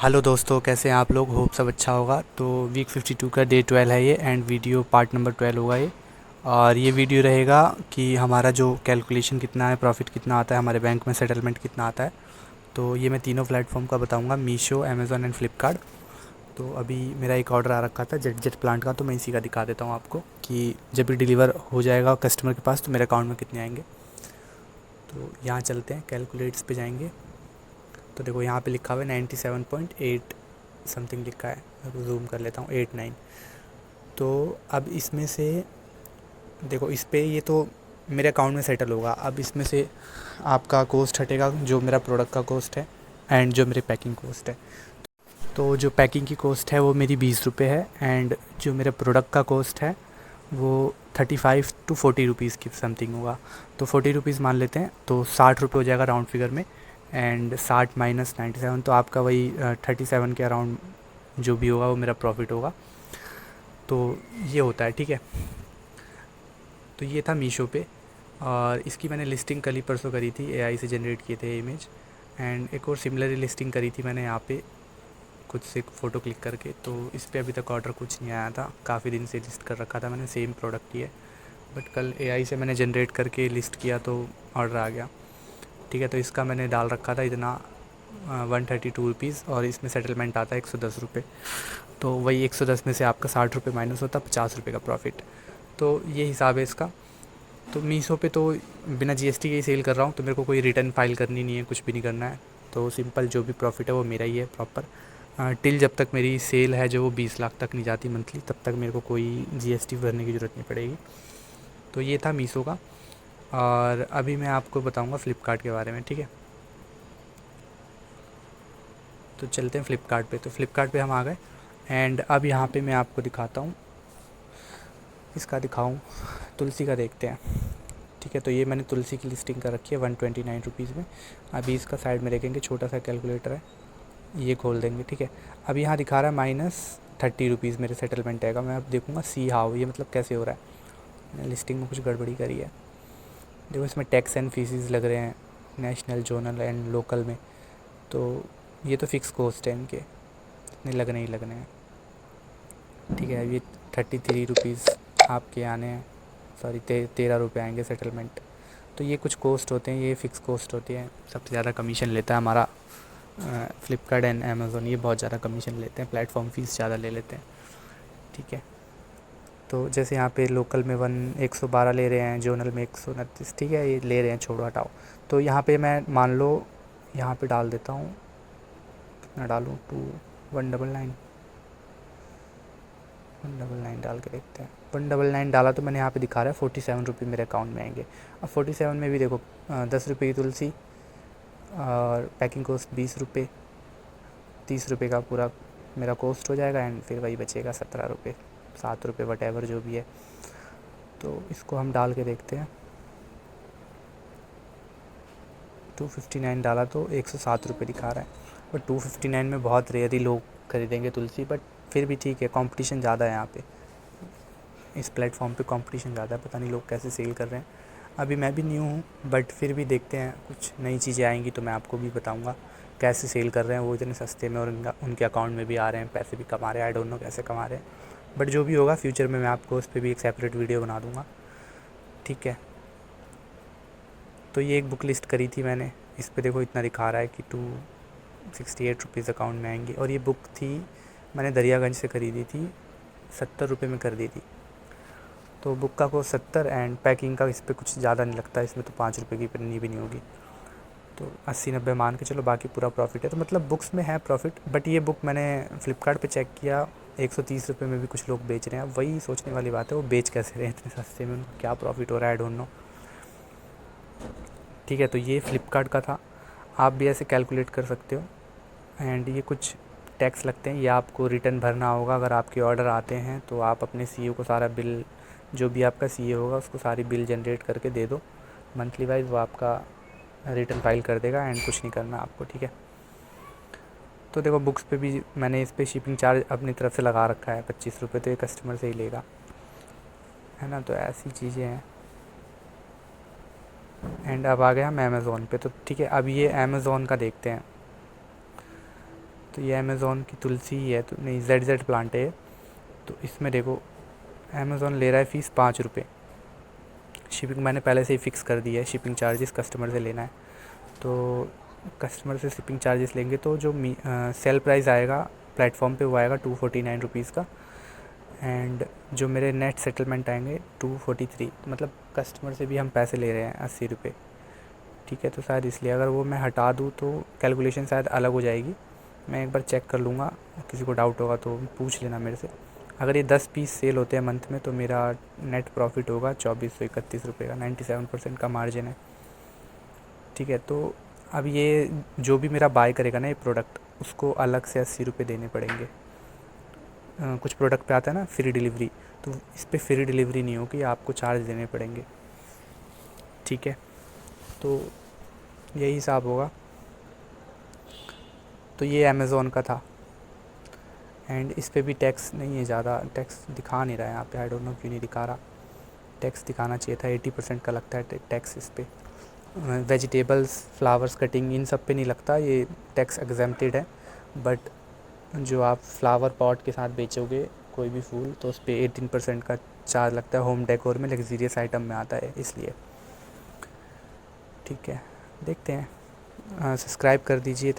Hello दोस्तों, कैसे हैं आप लोग। होप सब अच्छा होगा। तो वीक 52 का डे 12 है ये, एंड वीडियो पार्ट नंबर 12 होगा ये। और ये वीडियो रहेगा कि हमारा जो कैलकुलेशन कितना है, प्रॉफिट कितना आता है, हमारे बैंक में सेटलमेंट कितना आता है। तो ये मैं तीनों प्लेटफॉर्म का बताऊंगा, मीशो, अमेज़ॉन एंड फ्लिपकार्ट। तो अभी मेरा एक ऑर्डर आ रखा था जेट जेट प्लांट का, तो मैं इसी का दिखा देता हूँ आपको कि जब भी डिलीवर हो जाएगा कस्टमर के पास तो मेरे अकाउंट में कितने आएंगे। तो यहाँ चलते हैं, कैलकुलेट्स पे जाएंगे। तो देखो यहाँ पे लिखा हुआ है 97.8 समथिंग लिखा है। जूम कर लेता हूँ, 89। तो अब इसमें से देखो, इस पे ये तो मेरे अकाउंट में सेटल होगा। अब इसमें से आपका कॉस्ट हटेगा, जो मेरा प्रोडक्ट का कॉस्ट है एंड जो मेरी पैकिंग कॉस्ट है। तो जो पैकिंग की कॉस्ट है वो मेरी 20 रुपये है, एंड जो मेरे प्रोडक्ट का कॉस्ट है वो 35 to 40 रुपीज़ की समथिंग होगा। तो 40 रुपीज़ मान लेते हैं, तो 60 रुपये हो जाएगा राउंड फिगर में। एंड 60 माइनस 97, तो आपका वही 37 के अराउंड जो भी होगा वो मेरा प्रॉफिट होगा। तो ये होता है, ठीक है। तो ये था मीशो पे, और इसकी मैंने लिस्टिंग कल ही परसों करी थी, एआई से जनरेट किए थे इमेज। एंड एक और सिमिलर लिस्टिंग करी थी मैंने यहाँ पे खुद से फ़ोटो क्लिक करके। तो इस पे अभी तक ऑर्डर कुछ नहीं आया था, काफ़ी दिन से लिस्ट कर रखा था मैंने, सेम प्रोडक्ट ही है। बट कल एआई से मैंने जनरेट करके लिस्ट किया तो ऑर्डर आ गया, ठीक है। तो इसका मैंने डाल रखा था इतना 132 रुपीज़, और इसमें सेटलमेंट आता है 110 रुपये। तो वही 110 में से आपका 60 रुपये माइनस होता है, 50 रुपये का प्रॉफिट। तो ये हिसाब है इसका। तो मीशो पे तो बिना जीएसटी के ही सेल कर रहा हूँ, तो मेरे को कोई रिटर्न फाइल करनी नहीं है, कुछ भी नहीं करना है। तो सिंपल जो भी प्रॉफिट है वो मेरा ही है प्रॉपर। टिल जब तक मेरी सेल है जो वो 20 लाख तक नहीं जाती मंथली, तब तक मेरे को कोई जीएसटी भरने की ज़रूरत नहीं पड़ेगी। तो ये था मीशो का। और अभी मैं आपको बताऊंगा फ़्लिपकार्ट के बारे में, ठीक है। तो चलते हैं फ़्लिपकार्ट पे। तो फ़्लिपकार्ट पे हम आ गए, एंड अब यहाँ पे मैं आपको दिखाता हूँ, इसका दिखाऊँ, तुलसी का देखते हैं, ठीक है। तो ये मैंने तुलसी की लिस्टिंग कर रखी है 129 रुपीज़ में। अभी इसका साइड में देखेंगे, छोटा सा कैलकुलेटर है, ये खोल देंगे, ठीक है। अब यहाँ दिखा रहा है -30 रुपीज़ मेरे सेटलमेंट आएगा। मैं अब देखूँगा सी हाउ, ये मतलब कैसे हो रहा है। मैंने लिस्टिंग में कुछ गड़बड़ी करी है। देखो इसमें टैक्स एंड फीसिस लग रहे हैं, नेशनल, जोनल एंड लोकल में। तो ये तो फिक्स कॉस्ट है इनके, इतने लगने ही लगने हैं, ठीक है। अब ये 33 रुपीज़ आपके आने हैं, सॉरी 13 रुपये आएंगे सेटलमेंट। तो ये कुछ कॉस्ट होते हैं, ये फ़िक्स कॉस्ट होती है। सबसे ज़्यादा कमीशन लेता है हमारा फ्लिपकार्ट एंड अमेज़ोन, ये बहुत ज़्यादा कमीशन लेते हैं, प्लेटफॉर्म फ़ीस ज़्यादा ले लेते हैं, ठीक है। तो जैसे यहाँ पे लोकल में 112 ले रहे हैं, जोनल में 129, ठीक है, ये ले रहे हैं, छोड़ो हटाओ। तो यहाँ पे मैं मान लो यहाँ पे डाल देता हूँ, कितना डालूँ, 199 199 डाल के देखते हैं। 199 डाला तो मैंने यहाँ पे दिखा रहा है 47 रुपये मेरे अकाउंट में आएंगे। अब 47 में भी देखो 10 रुपये की तुलसी, और पैकिंग कॉस्ट 20 रुपये, 30 रुपये का पूरा मेरा कॉस्ट हो जाएगा, एंड फिर वही बचेगा 17 रुपये, 7 रुपये, वट जो भी है। तो इसको हम डाल के देखते हैं। 259 डाला तो 107 रुपये दिखा रहा है, बट 259 में बहुत रेयरली लोग खरीदेंगे तुलसी, बट फिर भी ठीक है, कंपटीशन ज़्यादा है यहाँ पे, इस प्लेटफॉर्म पे कंपटीशन ज़्यादा है, पता नहीं लोग कैसे सेल कर रहे हैं। अभी मैं भी न्यू हूँ, बट फिर भी देखते हैं, कुछ नई चीज़ें आएंगी तो मैं आपको भी बताऊँगा कैसे सेल कर रहे हैं वो इतने सस्ते में, और उनके अकाउंट में भी आ रहे हैं, पैसे भी कमा रहे हैं। आई डोंट नो कैसे कमा रहे हैं, बट जो भी होगा फ्यूचर में मैं आपको उस पर भी एक सेपरेट वीडियो बना दूँगा, ठीक है। तो ये एक बुक लिस्ट करी थी मैंने, इस पे देखो इतना दिखा रहा है कि 268 रुपीज़ अकाउंट में आएंगे। और ये बुक थी, मैंने दरियागंज से ख़रीदी थी, 70 रुपये में कर दी थी। तो बुक का कॉस्ट 70, एंड पैकिंग का इस पर कुछ ज़्यादा नहीं लगता, इसमें तो 5 रुपये की पन्नी भी नहीं होगी। तो 80-90 मान के चलो, बाकी पूरा प्रॉफिट है। तो मतलब बुक्स में है प्रॉफिट, बट ये बुक मैंने फ़्लिपकार्ट पे चेक किया, 130 रुपये में भी कुछ लोग बेच रहे हैं। अब वही सोचने वाली बात है, वो बेच कैसे रहे हैं इतने सस्ते में, उनको क्या प्रॉफिट हो रहा है, आई डोंट नो, ठीक है। तो ये फ़्लिपकार्ट का था, आप भी ऐसे कैलकुलेट कर सकते हो। एंड ये कुछ टैक्स लगते हैं, ये आपको रिटर्न भरना होगा अगर आपके ऑर्डर आते हैं, तो आप अपने सीईओ को सारा बिल, जो भी आपका सीईओ होगा उसको सारी बिल जनरेट करके दे दो मंथली वाइज, वो आपका रिटर्न फाइल कर देगा, एंड कुछ नहीं करना आपको, ठीक है। तो देखो बुक्स पे भी मैंने इस पर शिपिंग चार्ज अपनी तरफ से लगा रखा है 25 रुपये, तो ये कस्टमर से ही लेगा, है ना। तो ऐसी चीज़ें हैं। एंड अब आ गया हम अमेज़ोन पे, तो ठीक है, अब ये अमेज़ोन का देखते हैं। तो ये अमेज़ॉन की तुलसी ही है, तो नहीं जेड प्लांट है ये। तो इसमें देखो अमेज़ॉन ले रहा है फ़ीस 5 रुपये। शिपिंग मैंने पहले से ही फ़िक्स कर दी है, शिपिंग चार्जेस कस्टमर से लेना है। तो कस्टमर से शिपिंग चार्जेस लेंगे तो जो सेल प्राइस आएगा प्लेटफॉर्म पे वो आएगा 249 रुपीज़ का। एंड जो मेरे नेट सेटलमेंट आएंगे 243, मतलब कस्टमर से भी हम पैसे ले रहे हैं 80 रुपये। ठीक है, तो शायद इसलिए अगर वो मैं हटा दूँ तो कैलकुलेशन शायद अलग हो जाएगी। मैं एक बार चेक कर लूँगा, किसी को डाउट होगा तो पूछ लेना मेरे से। अगर ये 10 पीस सेल होते हैं मंथ में तो मेरा नेट प्रॉफिट होगा 2431 रुपये का, 97% का मार्जिन है। ठीक है, तो अब ये जो भी मेरा बाय करेगा ना ये प्रोडक्ट, उसको अलग से 80 रुपये देने पड़ेंगे। कुछ प्रोडक्ट पे आता है ना फ्री डिलीवरी, तो इस पर फ्री डिलीवरी नहीं होगी, आपको चार्ज देने पड़ेंगे। ठीक है, तो यही हिसाब होगा। तो ये अमेज़ॉन का था। एंड इस पे भी टैक्स नहीं है ज़्यादा, टैक्स दिखा नहीं रहा है यहाँ पे, आई डोंट नो क्यों नहीं दिखा रहा। टैक्स दिखाना चाहिए था, 80% का लगता है टैक्स इस पे। वेजिटेबल्स, फ्लावर्स कटिंग इन सब पे नहीं लगता, ये टैक्स एग्जेम्प्टेड है। बट जो आप फ्लावर पॉट के साथ बेचोगे कोई भी फूल, तो उस पर 18% का चार्ज लगता है। होम डेकोर में लग्जीरियस आइटम में आता है इसलिए। ठीक है, देखते हैं। सब्सक्राइब कर दीजिए।